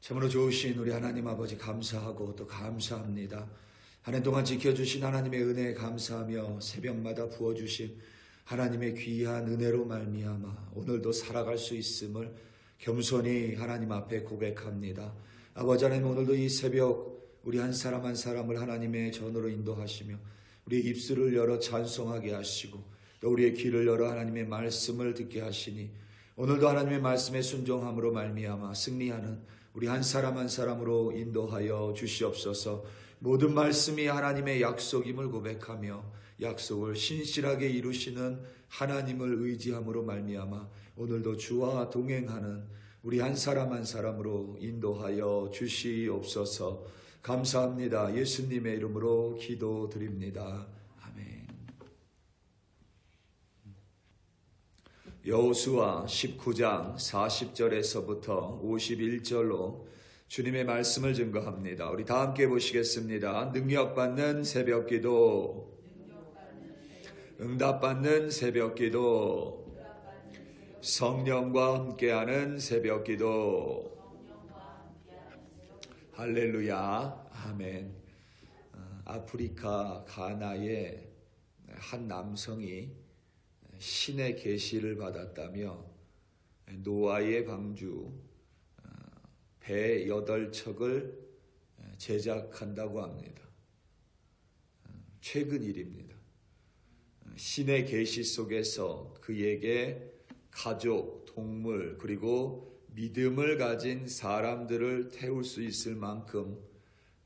참으로 좋으신 우리 하나님 아버지 감사하고 또 감사합니다. 한 해 동안 지켜주신 하나님의 은혜에 감사하며 새벽마다 부어주신 하나님의 귀한 은혜로 말미암아 오늘도 살아갈 수 있음을 겸손히 하나님 앞에 고백합니다. 아버지 하나님, 오늘도 이 새벽 우리 한 사람 한 사람을 하나님의 전으로 인도하시며 우리의 입술을 열어 찬송하게 하시고 또 우리의 귀를 열어 하나님의 말씀을 듣게 하시니 오늘도 하나님의 말씀에 순종함으로 말미암아 승리하는 우리 한 사람 한 사람으로 인도하여 주시옵소서. 모든 말씀이 하나님의 약속임을 고백하며 약속을 신실하게 이루시는 하나님을 의지함으로 말미암아 오늘도 주와 동행하는 우리 한 사람 한 사람으로 인도하여 주시옵소서. 감사합니다. 예수님의 이름으로 기도드립니다. 아멘. 여호수아 19장 40절에서부터 51절로 주님의 말씀을 증거합니다. 우리 다 함께 보시겠습니다. 능력받는 새벽기도, 응답받는 새벽기도, 성령과 함께하는 새벽기도. 할렐루야. 아멘. 아프리카 가나의 한 남성이 신의 계시를 받았다며 노아의 방주 배 8척을 제작한다고 합니다. 최근 일입니다. 신의 계시 속에서 그에게 가족, 동물, 그리고 믿음을 가진 사람들을 태울 수 있을 만큼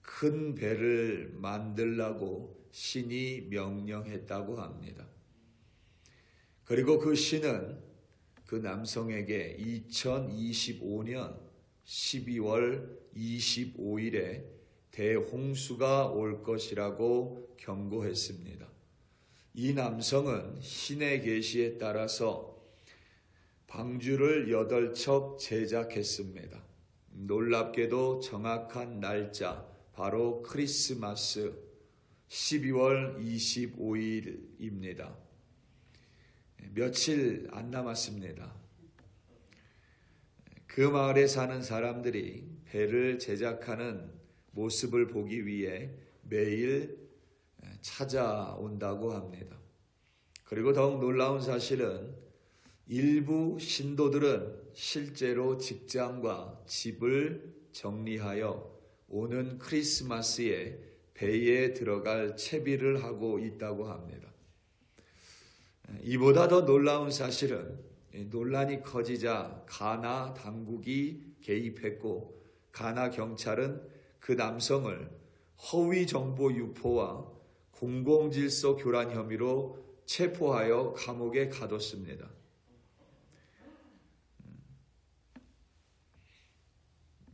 큰 배를 만들라고 신이 명령했다고 합니다. 그리고 그 신은 그 남성에게 2025년 12월 25일에 대홍수가 올 것이라고 경고했습니다. 이 남성은 신의 계시에 따라서 방주를 8척 제작했습니다. 놀랍게도 정확한 날짜, 바로 크리스마스 12월 25일입니다. 며칠 안 남았습니다. 그 마을에 사는 사람들이 배를 제작하는 모습을 보기 위해 매일 찾아온다고 합니다. 그리고 더욱 놀라운 사실은 일부 신도들은 실제로 직장과 집을 정리하여 오는 크리스마스에 배에 들어갈 채비를 하고 있다고 합니다. 이보다 더 놀라운 사실은 논란이 커지자 가나 당국이 개입했고 가나 경찰은 그 남성을 허위 정보 유포와 공공질서 교란 혐의로 체포하여 감옥에 가뒀습니다.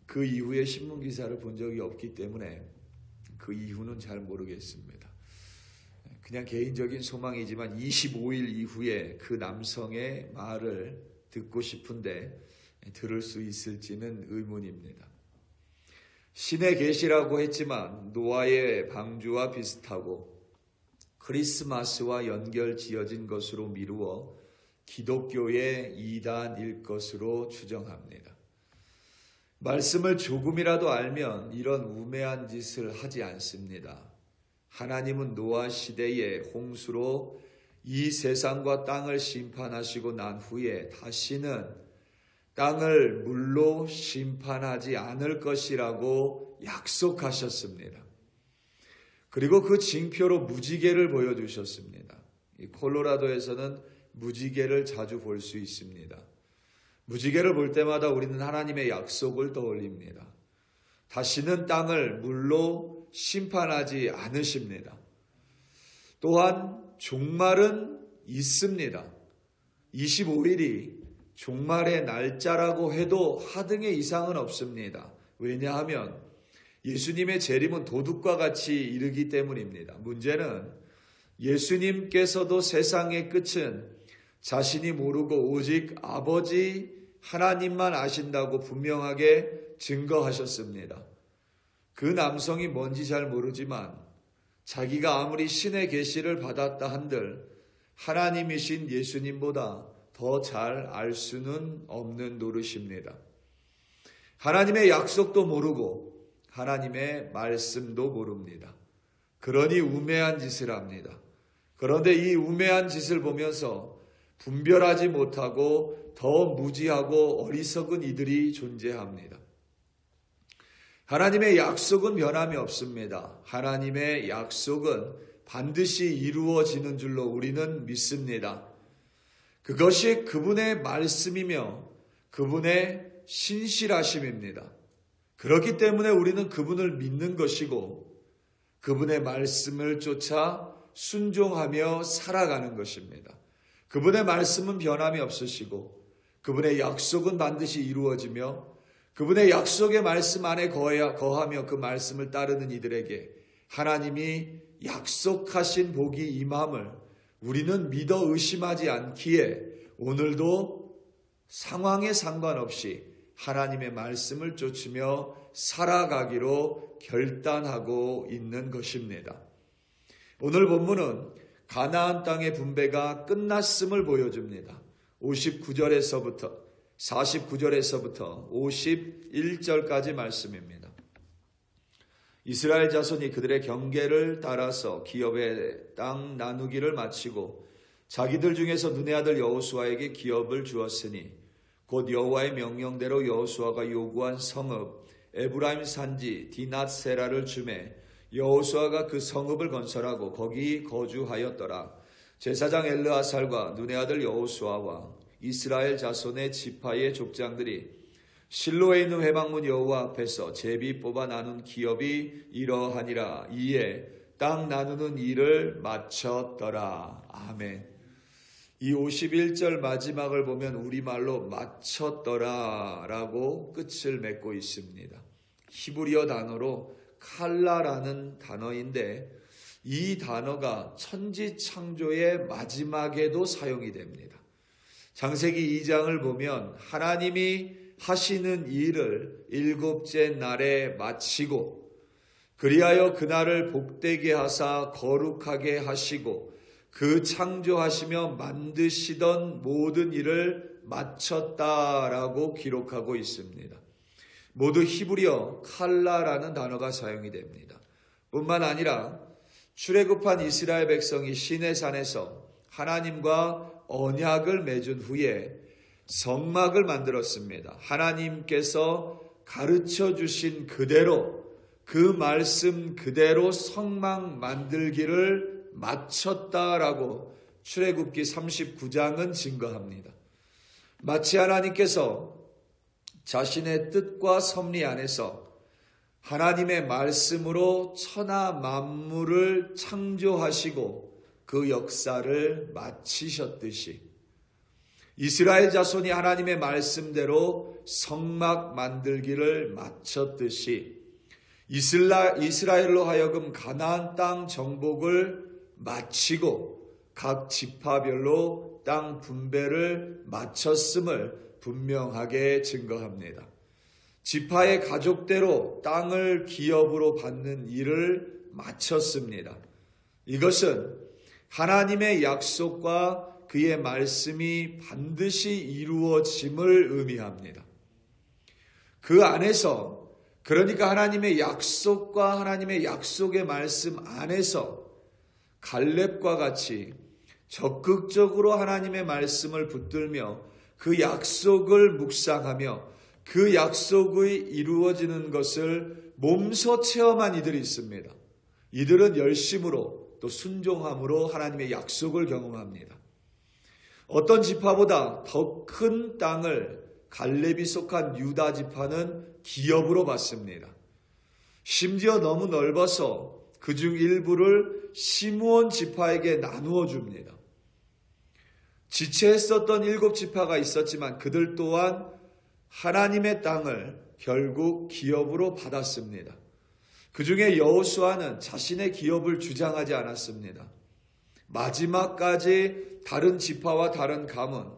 그 이후에 신문 기사를 본 적이 없기 때문에 그 이후는 잘 모르겠습니다. 그냥 개인적인 소망이지만 25일 이후에 그 남성의 말을 듣고 싶은데 들을 수 있을지는 의문입니다. 신의 계시라고 했지만 노아의 방주와 비슷하고 크리스마스와 연결 지어진 것으로 미루어 기독교의 이단일 것으로 추정합니다. 말씀을 조금이라도 알면 이런 우매한 짓을 하지 않습니다. 하나님은 노아 시대의 홍수로 이 세상과 땅을 심판하시고 난 후에 다시는 땅을 물로 심판하지 않을 것이라고 약속하셨습니다. 그리고 그 징표로 무지개를 보여주셨습니다. 이 콜로라도에서는 무지개를 자주 볼 수 있습니다. 무지개를 볼 때마다 우리는 하나님의 약속을 떠올립니다. 다시는 땅을 물로 심판하지 않으십니다. 또한 종말은 있습니다. 25일이 종말의 날짜라고 해도 하등의 이상은 없습니다. 왜냐하면 예수님의 재림은 도둑과 같이 이르기 때문입니다. 문제는 예수님께서도 세상의 끝은 자신이 모르고 오직 아버지 하나님만 아신다고 분명하게 증거하셨습니다. 그 남성이 뭔지 잘 모르지만 자기가 아무리 신의 계시를 받았다 한들 하나님이신 예수님보다 더 잘 알 수는 없는 노릇입니다. 하나님의 약속도 모르고 하나님의 말씀도 모릅니다. 그러니 우매한 짓을 합니다. 그런데 이 우매한 짓을 보면서 분별하지 못하고 더 무지하고 어리석은 이들이 존재합니다. 하나님의 약속은 변함이 없습니다. 하나님의 약속은 반드시 이루어지는 줄로 우리는 믿습니다. 그것이 그분의 말씀이며 그분의 신실하심입니다. 그렇기 때문에 우리는 그분을 믿는 것이고 그분의 말씀을 쫓아 순종하며 살아가는 것입니다. 그분의 말씀은 변함이 없으시고 그분의 약속은 반드시 이루어지며 그분의 약속의 말씀 안에 거하며 그 말씀을 따르는 이들에게 하나님이 약속하신 복이 임함을 우리는 믿어 의심하지 않기에 오늘도 상황에 상관없이 하나님의 말씀을 쫓으며 살아가기로 결단하고 있는 것입니다. 오늘 본문은 가나안 땅의 분배가 끝났음을 보여줍니다. 59절에서부터 49절에서부터 51절까지 말씀입니다. 이스라엘 자손이 그들의 경계를 따라서 기업의 땅 나누기를 마치고 자기들 중에서 눈의 아들 여호수아에게 기업을 주었으니 곧 여호와의 명령대로 여호수아가 요구한 성읍 에브라임 산지 디낫세라를 주매 여호수아가 그 성읍을 건설하고 거기 거주하였더라. 제사장 엘르아살과 눈의 아들 여호수아와 이스라엘 자손의 지파의 족장들이 실로에 있는 회막문 여호와 앞에서 제비 뽑아 나눈 기업이 이러하니라. 이에 땅 나누는 일을 마쳤더라. 아멘. 이 51절 마지막을 보면 우리말로 마쳤더라 라고 끝을 맺고 있습니다. 히브리어 단어로 칼라라는 단어인데 이 단어가 천지창조의 마지막에도 사용이 됩니다. 창세기 2장을 보면 하나님이 하시는 일을 일곱째 날에 마치고 그리하여 그날을 복되게 하사 거룩하게 하시고 그 창조하시며 만드시던 모든 일을 마쳤다라고 기록하고 있습니다. 모두 히브리어 칼라라는 단어가 사용이 됩니다. 뿐만 아니라 출애굽한 이스라엘 백성이 시내산에서 하나님과 언약을 맺은 후에 성막을 만들었습니다. 하나님께서 가르쳐 주신 그대로 그 말씀 그대로 성막 만들기를 마쳤다라고 출애굽기 39장은 증거합니다. 마치 하나님께서 자신의 뜻과 섭리 안에서 하나님의 말씀으로 천하 만물을 창조하시고 그 역사를 마치셨듯이 이스라엘 자손이 하나님의 말씀대로 성막 만들기를 마쳤듯이 이스라엘로 하여금 가나안 땅 정복을 마치고 각 지파별로 땅 분배를 마쳤음을 분명하게 증거합니다. 지파의 가족대로 땅을 기업으로 받는 일을 마쳤습니다. 이것은 하나님의 약속과 그의 말씀이 반드시 이루어짐을 의미합니다. 그 안에서 그러니까 하나님의 약속과 하나님의 약속의 말씀 안에서 갈렙과 같이 적극적으로 하나님의 말씀을 붙들며 그 약속을 묵상하며 그 약속이 이루어지는 것을 몸소 체험한 이들이 있습니다. 이들은 열심으로 또 순종함으로 하나님의 약속을 경험합니다. 어떤 지파보다 더 큰 땅을 갈렙이 속한 유다 지파는 기업으로 받습니다. 심지어 너무 넓어서 그중 일부를 시므온 지파에게 나누어 줍니다. 지체했었던 7지파가 있었지만 그들 또한 하나님의 땅을 결국 기업으로 받았습니다. 그 중에 여호수아는 자신의 기업을 주장하지 않았습니다. 마지막까지 다른 지파와 다른 가문,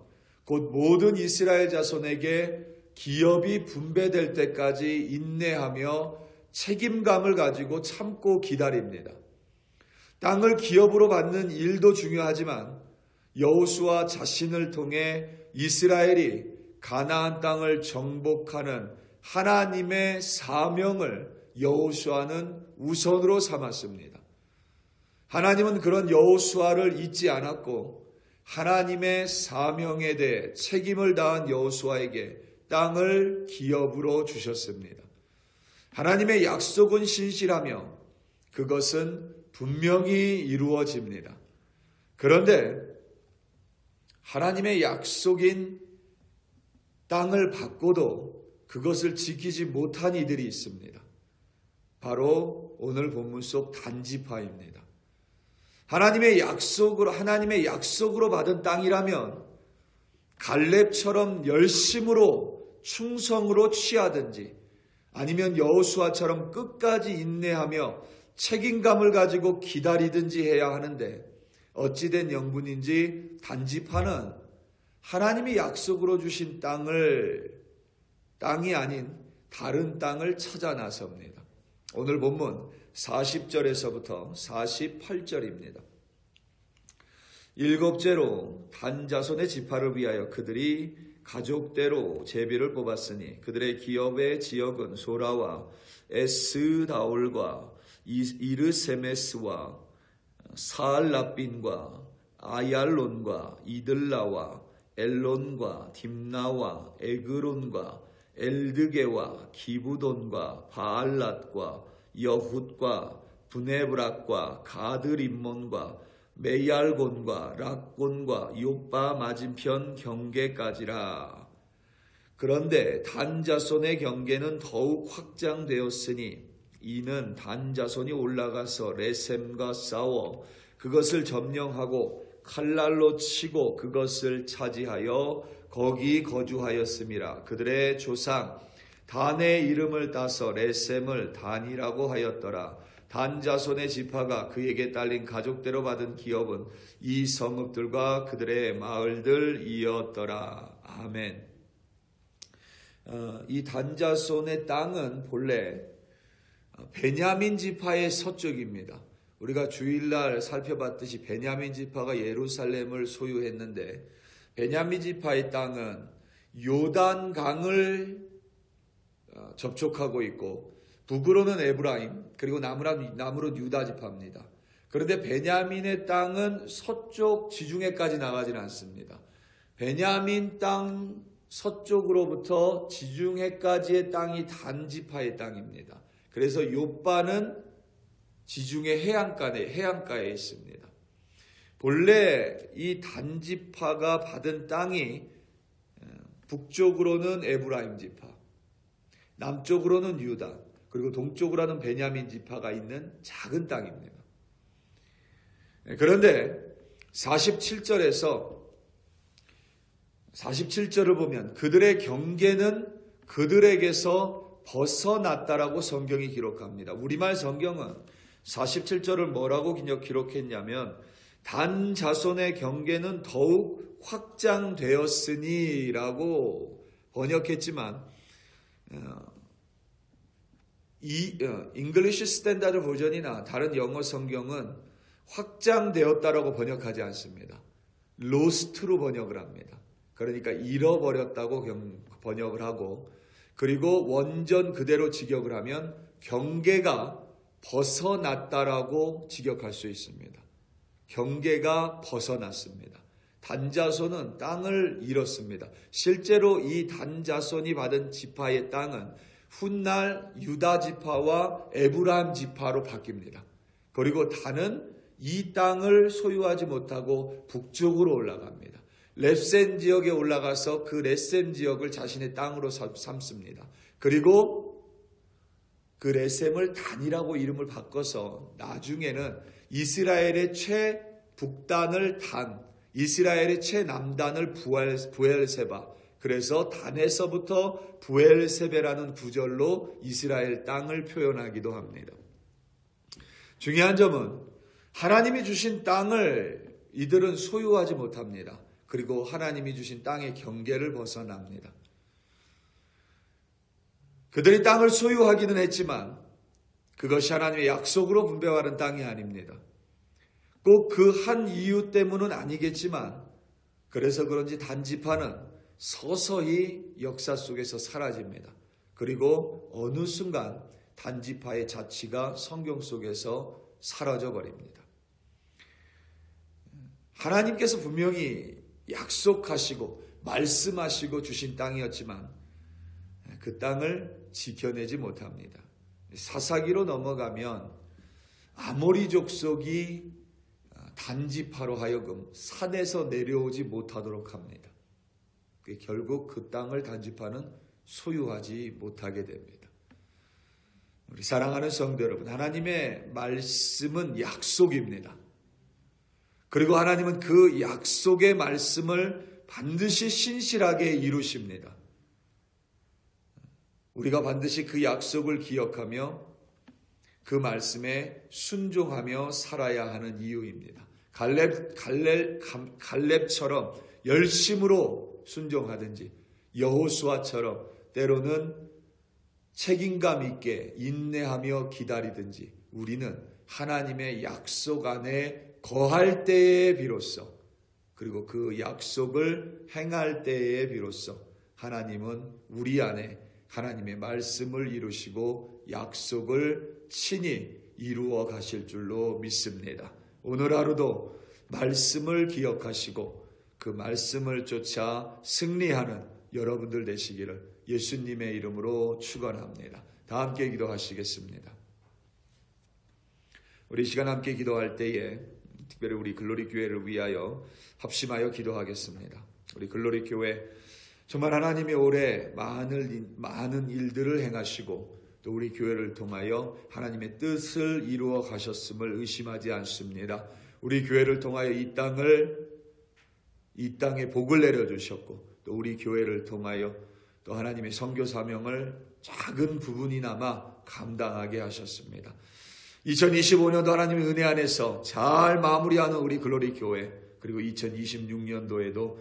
곧 모든 이스라엘 자손에게 기업이 분배될 때까지 인내하며 책임감을 가지고 참고 기다립니다. 땅을 기업으로 받는 일도 중요하지만 여호수아 자신을 통해 이스라엘이 가나안 땅을 정복하는 하나님의 사명을 여호수아는 우선으로 삼았습니다. 하나님은 그런 여호수아를 잊지 않았고 하나님의 사명에 대해 책임을 다한 여호수아에게 땅을 기업으로 주셨습니다. 하나님의 약속은 신실하며 그것은 분명히 이루어집니다. 그런데 하나님의 약속인 땅을 받고도 그것을 지키지 못한 이들이 있습니다. 바로 오늘 본문 속 단지파입니다. 하나님의 약속으로 받은 땅이라면 갈렙처럼 열심으로 충성으로 취하든지 아니면 여호수아처럼 끝까지 인내하며 책임감을 가지고 기다리든지 해야 하는데 어찌된 영분인지 단지파는 하나님이 약속으로 주신 땅이 아닌 다른 땅을 찾아 나섭니다. 오늘 본문 40절에서부터 48절입니다. 일곱째로 단자손의 지파를 위하여 그들이 가족대로 제비를 뽑았으니 그들의 기업의 지역은 소라와 에스다올과 이르세메스와 사알라빈과 아얄론과 이들라와 엘론과 딥나와 에그론과 엘드게와 기부돈과 바알랏과 여훗과 브네브락과 가드림몬과 메얄곤과 락곤과 요빠 맞은편 경계까지라. 그런데 단자손의 경계는 더욱 확장되었으니 이는 단자손이 올라가서 레셈과 싸워 그것을 점령하고 칼날로 치고 그것을 차지하여 거기 거주하였음이라. 그들의 조상 단의 이름을 따서 레셈을 단이라고 하였더라. 단자손의 지파가 그에게 딸린 가족대로 받은 기업은 이 성읍들과 그들의 마을들이었더라. 아멘. 이 단자손의 땅은 본래 베냐민 지파의 서쪽입니다. 우리가 주일날 살펴봤듯이 베냐민 지파가 예루살렘을 소유했는데 베냐민 지파의 땅은 요단강을 접촉하고 있고 북으로는 에브라임 그리고 남으로는 유다 지파입니다. 그런데 베냐민의 땅은 서쪽 지중해까지 나가지는 않습니다. 베냐민 땅 서쪽으로부터 지중해까지의 땅이 단지파의 땅입니다. 그래서 요빠는 지중해 해안가에 있습니다. 본래 이 단지파가 받은 땅이 북쪽으로는 에브라임 지파, 남쪽으로는 유다, 그리고 동쪽으로는 베냐민 지파가 있는 작은 땅입니다. 그런데 47절을 보면 그들의 경계는 그들에게서 벗어났다라고 성경이 기록합니다. 우리말 성경은 47절을 뭐라고 기록했냐면 단 자손의 경계는 더욱 확장되었으니 라고 번역했지만 이 English Standard 버전이나 다른 영어 성경은 확장되었다라고 번역하지 않습니다. lost로 번역을 합니다. 그러니까 잃어버렸다고 번역을 하고 그리고 원전 그대로 직역을 하면 경계가 벗어났다라고 직역할 수 있습니다. 경계가 벗어났습니다. 단자손은 땅을 잃었습니다. 실제로 이 단자손이 받은 지파의 땅은 훗날 유다 지파와 에브라임 지파로 바뀝니다. 그리고 단은 이 땅을 소유하지 못하고 북쪽으로 올라갑니다. 렙센 지역에 올라가서 그 렙센 지역을 자신의 땅으로 삼습니다. 그리고 그 렙셈을 단이라고 이름을 바꿔서 나중에는 이스라엘의 최북단을 단, 이스라엘의 최남단을 부엘세바, 그래서 단에서부터 부엘세베라는 구절로 이스라엘 땅을 표현하기도 합니다. 중요한 점은 하나님이 주신 땅을 이들은 소유하지 못합니다. 그리고 하나님이 주신 땅의 경계를 벗어납니다. 그들이 땅을 소유하기는 했지만 그것이 하나님의 약속으로 분배받은 땅이 아닙니다. 꼭 그 한 이유 때문은 아니겠지만 그래서 그런지 단지파는 서서히 역사 속에서 사라집니다. 그리고 어느 순간 단지파의 자취가 성경 속에서 사라져 버립니다. 하나님께서 분명히 약속하시고 말씀하시고 주신 땅이었지만 그 땅을 지켜내지 못합니다. 사사기로 넘어가면 아모리 족속이 단지파로 하여금 산에서 내려오지 못하도록 합니다. 결국 그 땅을 단지파는 소유하지 못하게 됩니다. 우리 사랑하는 성도 여러분, 하나님의 말씀은 약속입니다. 그리고 하나님은 그 약속의 말씀을 반드시 신실하게 이루십니다. 우리가 반드시 그 약속을 기억하며 그 말씀에 순종하며 살아야 하는 이유입니다. 갈렙처럼 열심으로 순종하든지 여호수아처럼 때로는 책임감 있게 인내하며 기다리든지 우리는 하나님의 약속 안에 거할 때에 비로소 그리고 그 약속을 행할 때에 비로소 하나님은 우리 안에 하나님의 말씀을 이루시고 약속을 친히 이루어 가실 줄로 믿습니다. 오늘 하루도 말씀을 기억하시고 그 말씀을 쫓아 승리하는 여러분들 되시기를 예수님의 이름으로 축원합니다. 다 함께 기도하시겠습니다. 우리 시간 함께 기도할 때에 특별히 우리 글로리 교회를 위하여 합심하여 기도하겠습니다. 우리 글로리 교회 정말 하나님이 올해 많은 일들을 행하시고 또 우리 교회를 통하여 하나님의 뜻을 이루어 가셨음을 의심하지 않습니다. 우리 교회를 통하여 이 땅에 복을 내려주셨고 또 우리 교회를 통하여 또 하나님의 선교 사명을 작은 부분이나마 감당하게 하셨습니다. 2025년도 하나님의 은혜 안에서 잘 마무리하는 우리 글로리 교회, 그리고 2026년도에도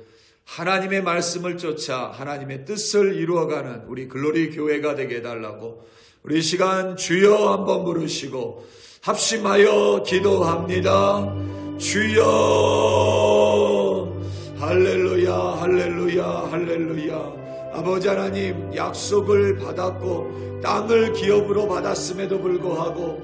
하나님의 말씀을 쫓아 하나님의 뜻을 이루어가는 우리 글로리 교회가 되게 해달라고 우리 시간 주여 한번 부르시고 합심하여 기도합니다. 주여, 할렐루야, 할렐루야, 할렐루야. 아버지 하나님, 약속을 받았고 땅을 기업으로 받았음에도 불구하고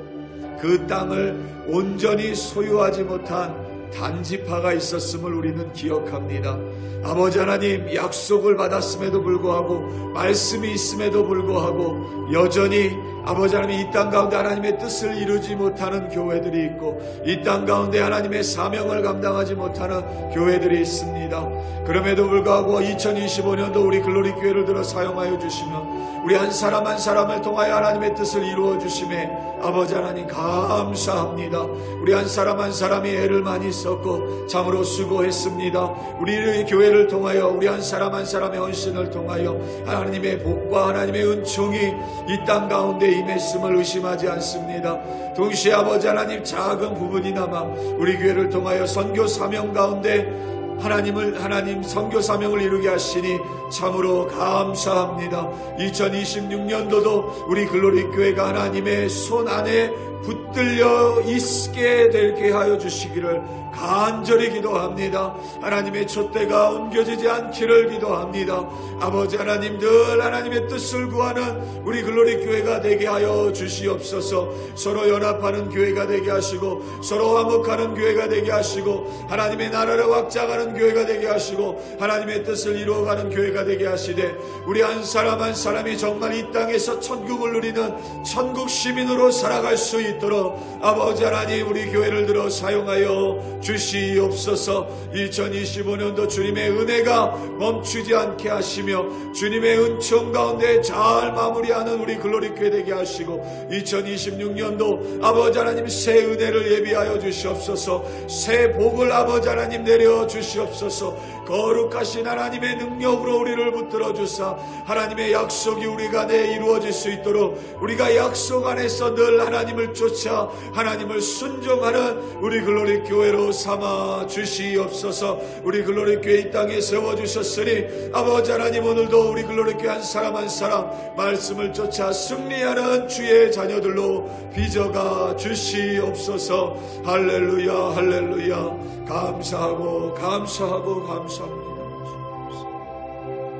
그 땅을 온전히 소유하지 못한 단지파가 있었음을 우리는 기억합니다. 아버지 하나님, 약속을 받았음에도 불구하고 말씀이 있음에도 불구하고 여전히 아버지 하나님 이 땅 가운데 하나님의 뜻을 이루지 못하는 교회들이 있고 이 땅 가운데 하나님의 사명을 감당하지 못하는 교회들이 있습니다. 그럼에도 불구하고 2025년도 우리 글로리 교회를 들어 사용하여 주시면 우리 한 사람 한 사람을 통하여 하나님의 뜻을 이루어 주심에 아버지 하나님 감사합니다. 우리 한 사람 한 사람이 애를 많이 썼고 참으로 수고했습니다. 우리 교회를 통하여 우리 한 사람 한 사람의 헌신을 통하여 하나님의 복과 하나님의 은총이 이 땅 가운데 임했음을 의심하지 않습니다. 동시에 아버지 하나님 작은 부분이나마 우리 교회를 통하여 선교 사명 가운데 하나님 선교 사명을 이루게 하시니 참으로 감사합니다. 2026년도도 우리 글로리 교회가 하나님의 손 안에 붙들려 있게 되게 하여 주시기를 간절히 기도합니다. 하나님의 촛대가 옮겨지지 않기를 기도합니다. 아버지 하나님, 늘 하나님의 뜻을 구하는 우리 글로리 교회가 되게 하여 주시옵소서. 서로 연합하는 교회가 되게 하시고 서로 화목하는 교회가 되게 하시고 하나님의 나라를 확장하는 교회가 되게 하시고 하나님의 뜻을 이루어가는 교회가 되게 하시되 우리 한 사람 한 사람이 정말 이 땅에서 천국을 누리는 천국 시민으로 살아갈 수 있도록 아버지 하나님 우리 교회를 들어 사용하여 주시옵소서. 2025년도 주님의 은혜가 멈추지 않게 하시며 주님의 은총 가운데 잘 마무리하는 우리 글로리 교회 되게 하시고 2026년도 아버지 하나님 새 은혜를 예비하여 주시옵소서. 새 복을 아버지 하나님 내려 주시옵소서. 거룩하신 하나님의 능력으로 우리를 붙들어 주사 하나님의 약속이 우리가 내 이루어질 수 있도록 우리가 약속 안에서 늘 하나님을 쫓아 하나님을 순종하는 우리 글로리 교회로 삼아 주시옵소서. 우리 글로리 교회 이 땅에 세워주셨으니 아버지 하나님 오늘도 우리 글로리 교회 한 사람 한 사람 말씀을 쫓아 승리하는 주의 자녀들로 빚어가 주시옵소서. 할렐루야, 할렐루야. 감사하고 감사하고 감사합니다.